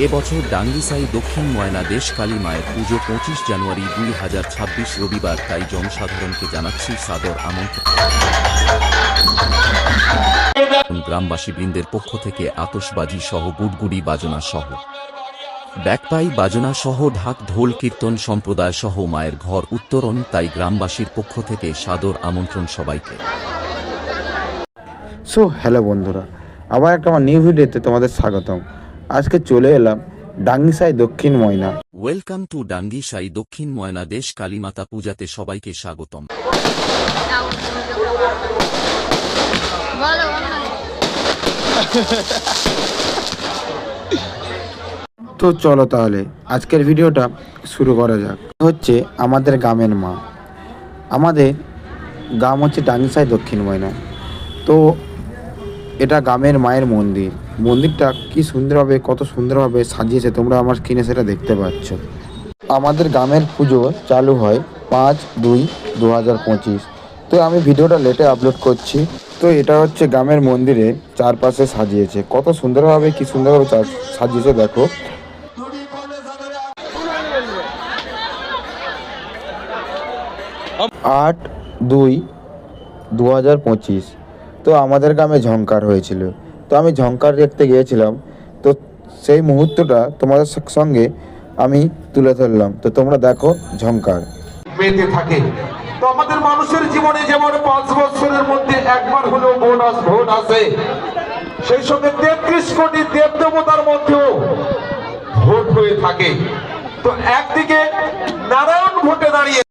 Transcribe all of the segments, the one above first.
এবছর ডাঙ্গিসাই দক্ষিণ ময়না দেশ কালী মায়ের পুজো 25 জানুয়ারি 2026 রবিবার, তাই জনসাধারণকে জানাচ্ছি সাদর আমন্ত্রণ। গ্রামবাসীবৃন্দের পক্ষ থেকে আতশবাজি সহ বুটগুড়ি বাজনা সহ ব্যাকপাই বাজনা সহ ঢাক ঢোল কীর্তন সম্প্রদায় সহ মায়ের ঘর উত্তরণ, তাই গ্রামবাসীর পক্ষ থেকে সাদর আমন্ত্রণ সবাইকে। সো হ্যালো বন্ধুরা, আবার একটা আমার নিউ ভিডিওতে তোমাদের স্বাগতম। আজকে চলে এলাম ডাঙ্গিসাই দক্ষিণ ময়না। ওয়েলকাম টু ডাঙ্গিসাই দক্ষিণ ময়না দেশ কালীমাতা পূজাতে সবাইকে স্বাগতম। তো চলো তাহলে আজকের ভিডিওটা শুরু করা যাক। হচ্ছে আমাদের গ্রামের মা, আমাদের গ্রাম হচ্ছে ডাঙ্গিসাই দক্ষিণ ময়না। তো এটা গ্রামের মায়ের মন্দির। মন্দিরটা কি সুন্দরভাবে, কত সুন্দরভাবে সাজিয়েছে, তোমরা আমার স্ক্রিনে সেটা দেখতে পাচ্ছ। আমাদের গ্রামের পুজো চালু হয় 5/2/2025। তো আমি ভিডিওটা লেটে আপলোড করছি। তো এটা হচ্ছে গ্রামের মন্দিরে চারপাশে সাজিয়েছে, কত সুন্দরভাবে, কি সুন্দরভাবে সাজিয়েছে দেখো। 8/2/2025 তো আমাদের গ্রামে ঝংকার হয়েছিল। তো আমি ঝংকার দেখতে গিয়েছিলাম। তো সেই মুহূর্তটা তোমাদের সঙ্গে আমি তুলে ধরলাম। তো তোমরা দেখো ঝংকার পেতে থাকে। তো আমাদের মানুষের জীবনে যেমন 5 বছরের মধ্যে একবার হলেও ভোট আসে, সেই সঙ্গে 33 কোটি দেব দেবতার মধ্যেও ভোট হয়ে থাকে। তো একদিকে নারায়ণ ভোটে দাঁড়িয়ে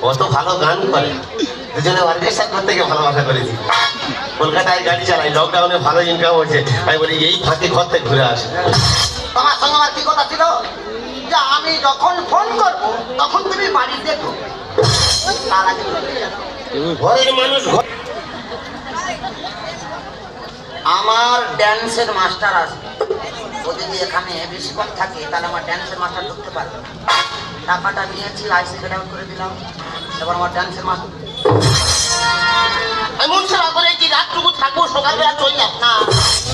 কত ভালো গান করে, দুজনে অর্কেস্ট্রা করতে গিয়ে ভালোবাসা করেছি। কলকাতায় গাড়ি চালাই, লকডাউনে ভালো ইনকাম হয়েছে। আমি বলি এই ফাঁকে ঘর থেকে ঘুরে আসে। তোমার সঙ্গে আমার কি কথা ছিল যে আমি যখন ফোন করব তখন তুমি বাড়ি দেখো। ঘরের মানুষ আমার ড্যান্সের মাস্টার আসবে, ও যদি এখানে বেশিক্ষণ থাকে তাহলে আমার ড্যান্সের মাস্টার ঢুকতে পারবে না। টাকাটা নিয়েছি, আইসি গেট আউট করে দিলাম। এবার আমার ড্যান্সের মাস্টার এমন সেবা করে কি রাতটুকু থাকবো, সকালবেলা চললাম না।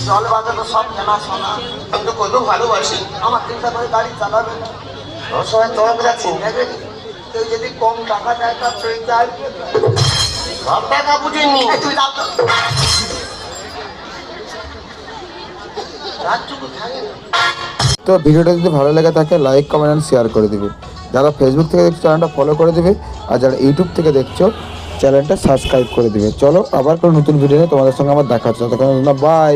জল বাজানো সব জানা শোনা, আমি তো কত ভালোবাসি। আমার চিন্তা করে গাড়ি চালাবে না। ওর সময় চলাফেরা চিন্তা করি, কেউ যদি কম টাকা দেয় তার তুই চাই সব টাকা বুঝিনি। তুই যাও তো, রাতটুকু থাকে। তো ভিডিওটা যদি ভালো লেগে থাকে লাইক, কমেন্ট অ্যান্ড শেয়ার করে দিবে। যারা ফেসবুক থেকে দেখছো চ্যানেলটা ফলো করে দেবে, আর যারা ইউটিউব থেকে দেখছো চ্যানেলটা সাবস্ক্রাইব করে দিবে। চলো আবার কোনো নতুন ভিডিও নিয়ে তোমাদের সঙ্গে আমার দেখা হচ্ছে। ততক্ষণ বাই।